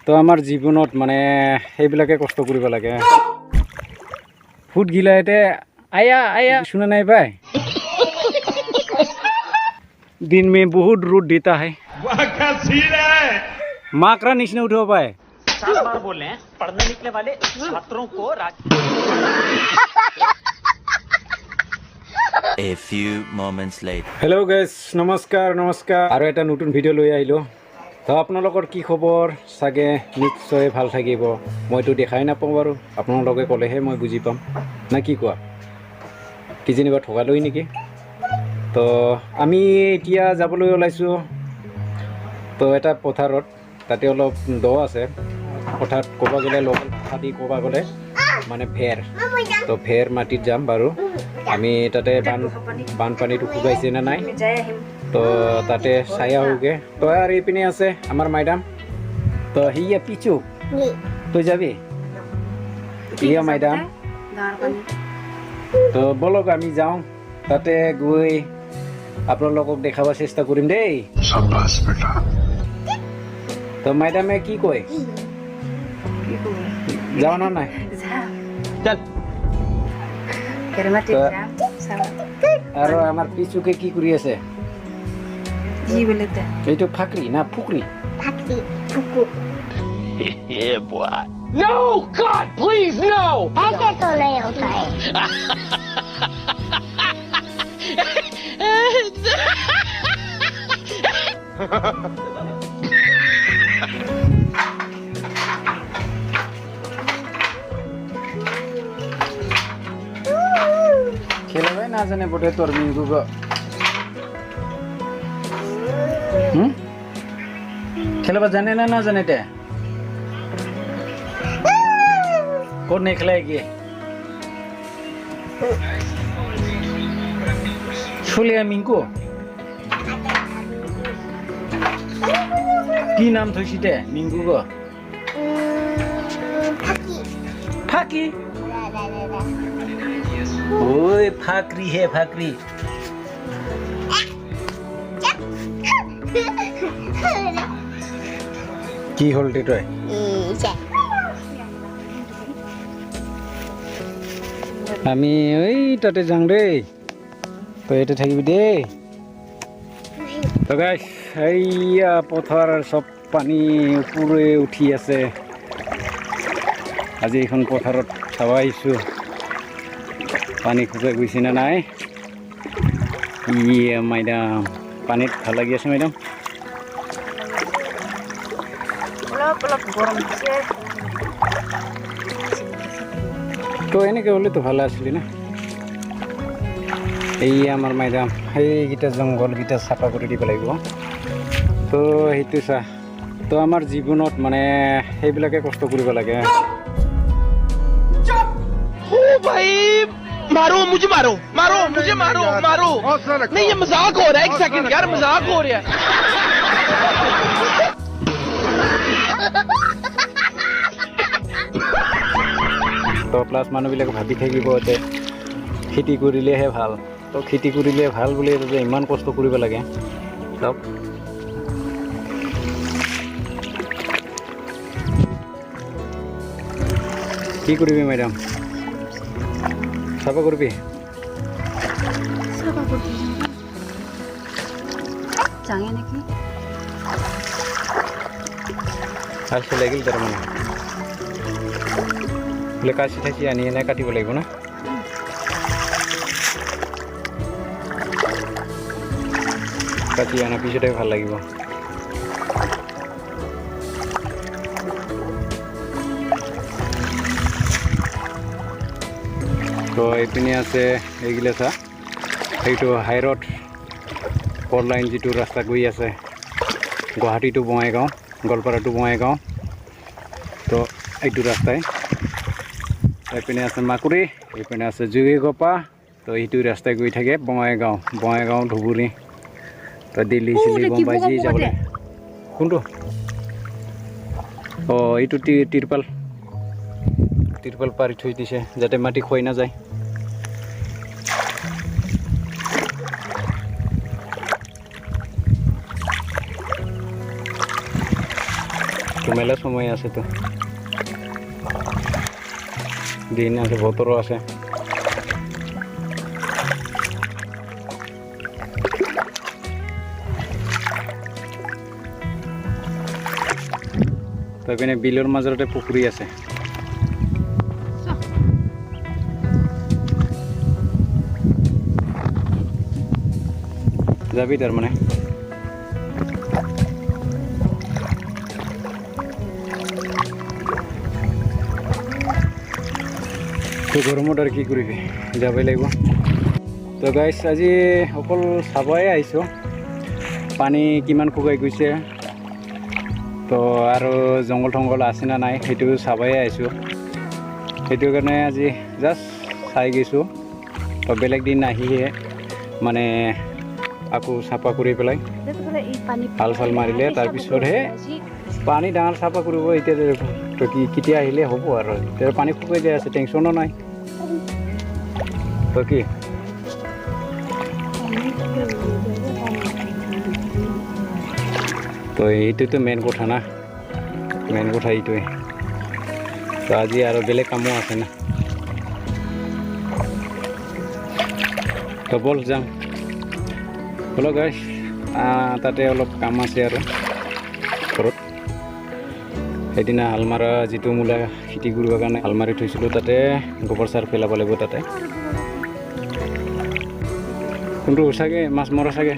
তো আমাৰ জীৱনত মানে সেইবিলাকে কষ্ট কৰিব লাগে ফুট গিলা এতে আয়া আয়া শুনা নাই ভাই दिन में बहुत रोड देता है माकरा नीचे उठो पाए 4 बार बोल रहे हैं पढ़ने निकले वाले छात्रों को A few moments later. Hello guys नमस्कार नमस्कार আৰু এটা নতুন ভিডিও লৈ আহিলো তো আপোনালোকৰ কি খবৰ সাগে নিশ্চয় ভাল থাকিব মইতো দেখাই নাপাওঁ বাৰু আপোনালোকে ক'লেহে মই বুজি পাম না কি কোৱা কি যেনিবা ঠগালৈ নেকি তো আমি এতিয়া যাবলৈ ওলাইছো তো এটা পথাৰত তাতে অলপ দ আছে পথাৰত ক'বা গ'লে লোকেল ভাষা দি ক'বা গ'লে মানে ভেৰ তো ভেৰ মাটিত যাম বাৰু আমি তাতে বানপানীটো শুকাইছে না নাই তো তাতে চাই আহোগে তো আৰু এইপিনে আছে আমাৰ মাইডাম তো হিয়া পিছু তই যাবি হিয়া মাইডাম তো বলক আমি যাওঁ তাতে গৈ আপোনালোকক দেখাব চেষ্টা কৰিম দেই শাবাশ বেটা তো মাইডামে কি কয় যাও না নাই চল আৰু আমাৰ পিছুকে কি কৰি আছে জি বলেতে এইটো ফাকৰি না ফুকৰি ফাকৰি ফুকু Yeah, boy. No God please no ऐसे तो नहीं होता है খেলাবে না জানে বটে তোর মিঙ্গুগ খেলাবা জানে না না জানে তে কোন নে খেলায় গিয়ে শুলিয়া মিঙ্কু কি নাম থৈছিতে মিঙ্গুগ ফাকি ওই ফাকরি হে ফাকরি কি হল টিটয় আমি ওই তাতে যাং দেই তো এতে থাকিবি দেই তো গাইস এইয়া পথাৰ সব পানী ওপৰে উঠি আছে আজি এখন পথাৰত চাব আহিছোঁ পানী শুকাই গৈছে না নাই ইয়ে মাইডাম পানীত ভাল লাগি আছে মাইডাম অলপ গৰম দিছে তো এনেকৈ হ'লে তো ভালে আছিলি না এই আমাৰ মাইডাম সেইকেইটা জংঘলকেইটা চাফা কৰি দিব লাগিব তো সেইটো চা তো আমাৰ জীৱনত মানে সেইবিলাকে কষ্ট কৰিব লাগে ओ भाई मारो मुझे मारो मारो मुझे मारो मारो नहीं ये मजाक हो रहा है एक सेकंड यार मजाक हो रहा है তো প্লাছ মানুহবিলাকে ভাবি থাকিব যে খেতি কৰিলেহে ভাল তো খেতি কৰিলে ভাল বুলি যে ইমান কষ্ট কৰিব লাগে চাওক কি কৰিবি মেডাম চাফা কৰিবি চাঙে নেকি কাশি লাগিল তাৰমানে বোলে কাশি থাকি আনি এনে কাটিব লাগিব না কাটি অনাৰ পিছতে ভাল লাগিব তো এইপিনে আছে এইগিলা চা এইটো হাইৰোড ফ'ৰ লাইন যিটো ৰাস্তা গৈ আছে গুৱাহাটী টু বঙাইগাঁও গোৱালপাৰা টু বঙাইগাঁও তো এইটো ৰাস্তাই এইপিনে আছে মাকুৰি এইপিনে আছে জুগিগোপা তো এইটো ৰাস্তাই গৈ থাকে বঙাইগাঁও ধুবুৰী তো দিল্লী চিল্লী বোম্বাই যি যাবলৈ কোনটো অঁ এইটো তিৰপাল পাৰি থৈ দিছে যাতে মাটি খোৱাই নাযায় মেলা সময় আছে তো দিন আছে বতরও আছে তো এখানে বিলের মাজতে পুকুরি আছে যাবি তার মানে তো গরমত আর কি কৰিবি যাবই লাগিব তো গাইছ আজি অকল চাবই আহিছোঁ পানী কিমান শুকাই গৈছে তো আৰু জংঘল থংঘল আছে না নাই সেইটো চাবই আহিছোঁ সেইটো কাৰণে আজি জাষ্ট চাই গৈছোঁ তো বেলেগ দিন আহিহে মানে আকৌ চাফা কৰি পেলাই হাল চাল মাৰিলে তাৰপিছতহে পানী ডাঙৰ চাফা কৰিব এতিয়া তো কি কেতিয়া আহিলে হ'ব আৰু এতিয়া পানী শুকাই যায় আছে টেনশ্যনো নাই তো কি তো এইটোতো মেইন কথা না মেইন কথা এইটোৱে তো আজি আৰু বেলেগ কামো আছে না তো বল যাম বলো গাইছ তাতে অলপ কাম আছে আৰু ঘৰত সেইদিনা আলমাৰা যিটো মূলা খেতি কৰিবৰ কাৰণে আলমাৰি থৈছিলোঁ তাতে গোবৰ সাৰ পেলাব লাগিব তাতে কোনটো চাগে মাছ মৰা চাগে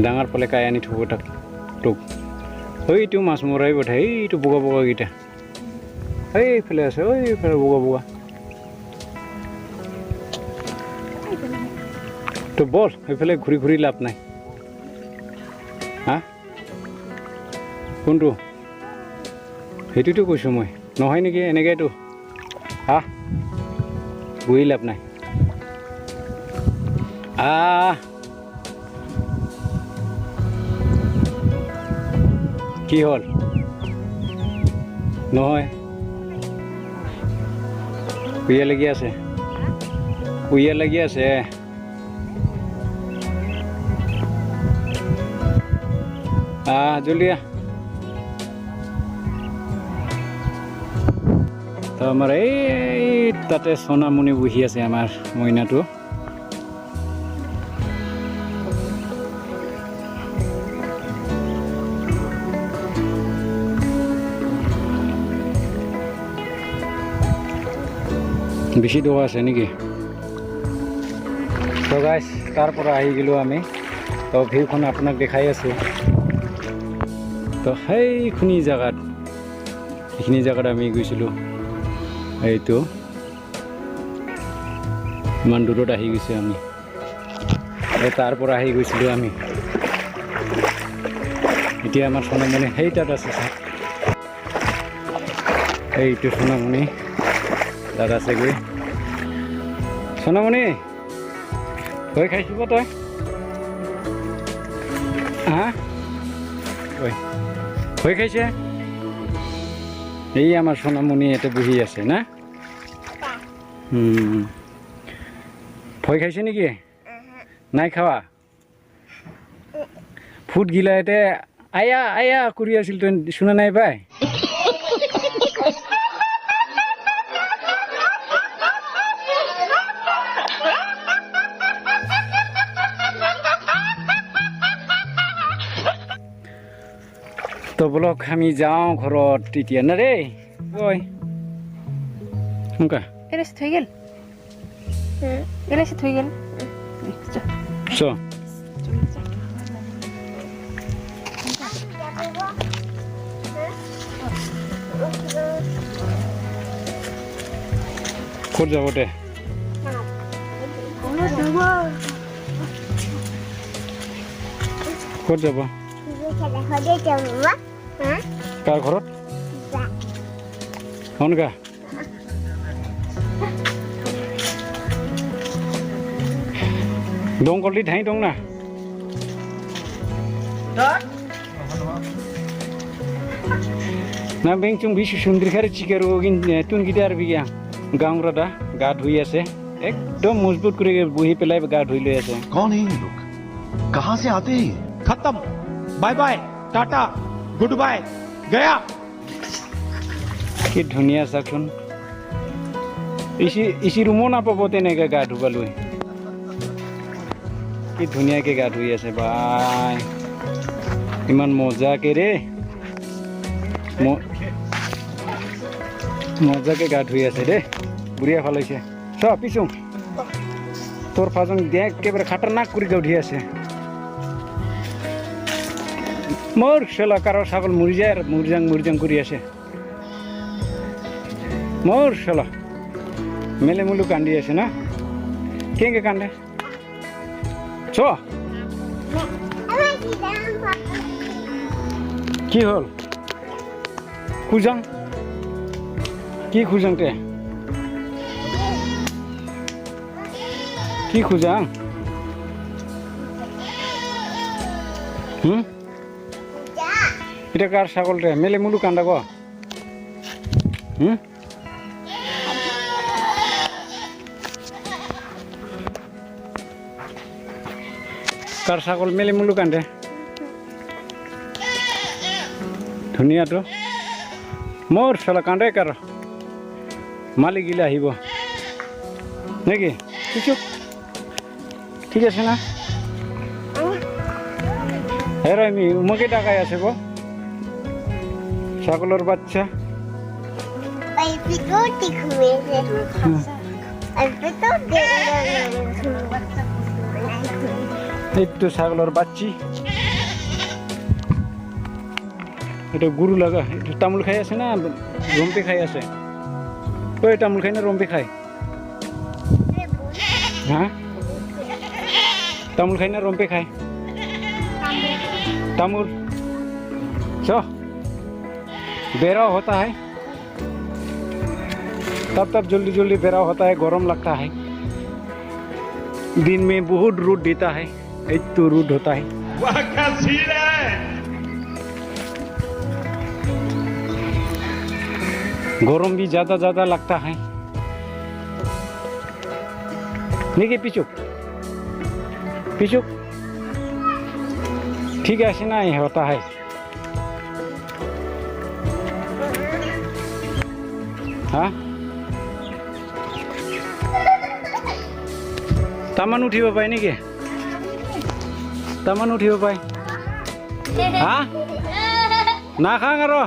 ডাঙৰ পালে কাই আনি থ'ব তাক তোক এইটো মাছ মৰাই পঠাই এইটো বগা বগাকেইটা এইফালে আছে এইফালে বগা বগা তো বল সেইফালে ঘূৰি ঘূৰি লাভ নাই হা কোনটো সেইটোতো কৈছোঁ মই নহয় নেকি এনেকৈতো হা বহি লাভ নাই কি হ'ল নহয় কুঁহিয়া লাগি আছে কুঁহিয়া লাগি আছে জলদি তো আমাৰ এই তাতে সোণামণি বহি আছে আমাৰ মইনাটো বেছি দোৱা আছে নেকি তো গাইছ তাৰ পৰা আহি গ'লোঁ আমি তো ভিউখন আপোনাক দেখাই আছোঁ তো সেইখিনি জেগাত এইখিনি জেগাত আমি গৈছিলোঁ এইটো ইমান দূৰত আহি গৈছে আমি তাৰ পৰা আহি গৈছিলোঁ আমি এতিয়া আমাৰ সোণামণি সেই তাত আছে এইটো সোণামণি তাত আছেগৈ সোণামণি হৈ খাইছিব তই হা ঐ হৈ খাইছে এই আমাৰ সোণামণি ইয়াতে বহি আছে না ভয় খাইছে নেকি নাই খাৱা ফুট গিলা এতে আয়া আয়া কৰি আছিল তই শুনা নাই পাই তো বলক আমি যাওঁ ঘৰত এতিয়া না দেই ঐ শুনকা এলে থৈ গেল এলে থৈ গেল চ ক'ত যাব দে ক'ত যাব কাৰ ঘৰত শুনকা dong kali dah dong nah. Nah beng cung bisu sundri kare cikaru gin tun gitar biya gang rada gad hui ase एकदम मजबूत करे बुही पेलाई गad hui ले ase कौन है ये लोग कहाँ से आते हैं खत्म bye bye tata good bye गया কি ধুনীয়া চাচোন ইচি ৰুমো নাপাব তেনেকৈ গা ধুবলৈ কি ধুনীয়াকৈ গা ধুই আছে বাই ইমান মজাকে ৰে মজাকে গা ধুই আছে দেই বুঢ়িয়া ভাল হৈছে চ পিছো তোৰ ফাজন দিয়ে একেবাৰে খাটাৰনাক কৰি গা ধুই আছে মোৰ চেলা কাৰো ছাগল মৰি যায় মুৰজাং কৰি আছে মোৰ চেলা মেলে মুলু কান্দি আছে না কেনেকৈ কান্দে চ কি হ'ল খুজাং কি খুজাং তে কি খুজাং এটা কার ছাগল রে মেলে মুলু কান্দা গো কার ছাগল মেলে মুলু কান্দে ধুনীয়া তো মোৰ চলা কান্দে কাৰ মালিক গিলা আহিব নাকি কিছু ঠিক আছে না হের আমি উমাকে ডাকাই আছে গো ছাগলের বাচ্চা এই তো ছাগলের বাচ্চি এটা গুরু লাগা তামুল খাই আছে না রম্পি খাই আছে ওই তামুল খাই না রম্পি খাই হ্যাঁ তামুল খাই না রম্পি খাই तामुल चो बेरा होता है तब जल्दी बेरा होता है गरम लगता है दिन में बहुत रूट देता है एक तो रूट होता है गरम भी ज्यादा लगता है देखिए पिचुक ठीक है ऐसे नहीं होता है हाँ तामान उठिब पाए नेকি तामान उठिब पाए हाँ ना खांग आरो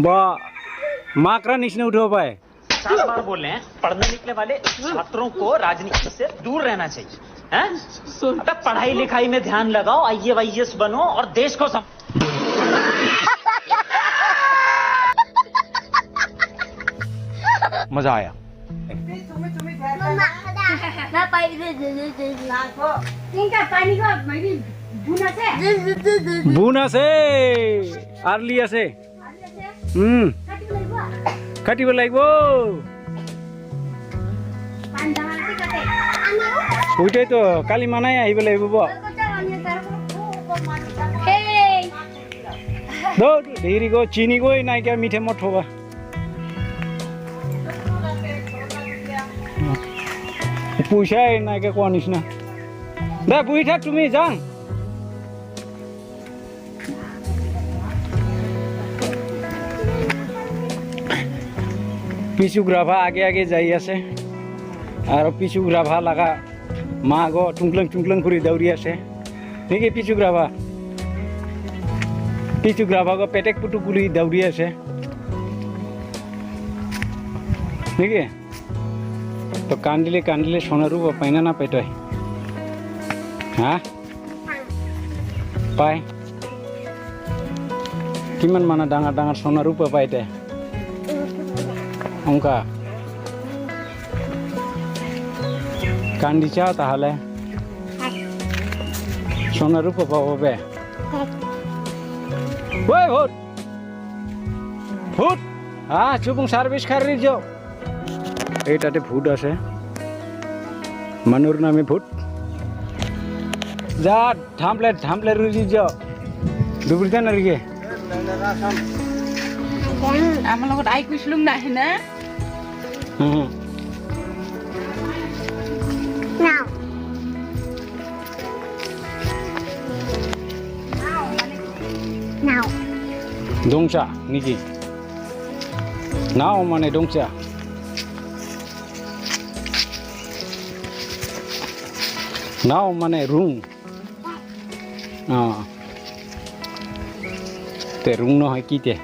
बा माकरा निचने उठिब पाए 4 बार बोल रहे हैं पढ़ने निकले वाले छात्रों को राजनीति से दूर रहना चाहिए हैं? अबे पढ़ाई लिखाई में ध्यान लगाओ IAS बनो और देश को मजा आया বুন আছে আরলি আছে কাটিব লাগিব ওইটাই তো কালি মানাই আহিব লাগিব দেৰি গৈ চিনি গৈ নাইকিয়া মিঠে মত থবা পইচাই নাইকিয়া কোৱা নিচিনা দে বহি থাক তুমি যাং পিছু গ্ৰাভা আগে যাই আছে আৰু পিছু গ্ৰাভা লাগা মা গো টুংক্লং কৰি দৌৰি আছে নেকি পিছু গ্ৰাভা গো পেটেক পুটু কৰি দৌৰি আছে নেকি তো কান্দিলে সোণাৰু পাই না নাপাই তই হা পাই কিমান মানে ডাঙৰ সোণাৰু পাই তে অংকা কান্দিছা তাহলে সোণাৰু পাবে ওই ভূত হ্যাঁ চুপুং সার্ভিস খারি যাও এইটাতে ভূত আছে মানুর নামে ভূত যা ঢামলে রুজি যাও দুবুরিতা নারিগে আমার লগত আই কইছিলুম না হেনা Nào. দংচা নেকি নাও মানে দংচা নাও মানে রুম তে রুম নহয় কি তে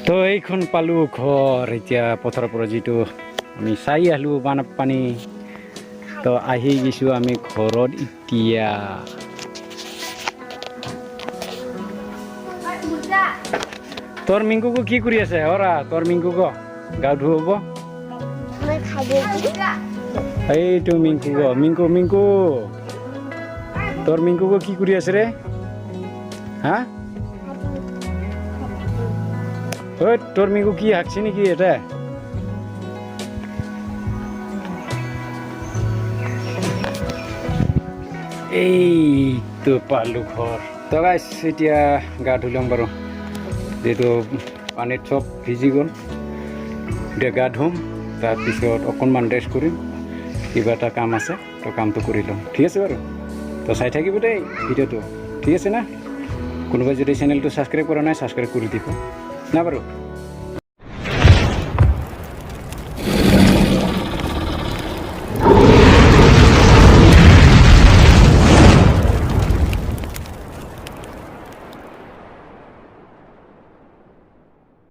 তো এইখন পালোঁ ঘৰ এতিয়া পথাৰৰ পৰা যিটো আমি চাই আহিলোঁ বানপানী তো আহি গৈছোঁ আমি ঘৰত এতিয়া তোৰ মিংকুকো কি কৰি আছে অৰা তোৰ মিংকুক গা ধুব Mới khai đi. এইটো মিংকুক মিংকু মিংকু তোৰ মিংকুক কি কৰি আছে ৰে হা ঐ তোৰ মিংকু কি হাকছি নেকি এটা এইটো পালোঁ ঘৰ তো গাইছ এতিয়া গা ধুই ল'ম বাৰু যিহেতু পানীত চব ভিজি গ'ল এতিয়া গা ধুম তাৰপিছত অকণমান ৰেষ্ট কৰিম কিবা এটা কাম আছে তো কামটো কৰি ল'ম ঠিক আছে বাৰু তো চাই থাকিব দেই ভিডিঅ'টো ঠিক আছে না কোনোবাই যদি চেনেলটো ছাবস্ক্ৰাইব কৰা নাই ছাবস্ক্ৰাইব কৰি দিব না বাৰু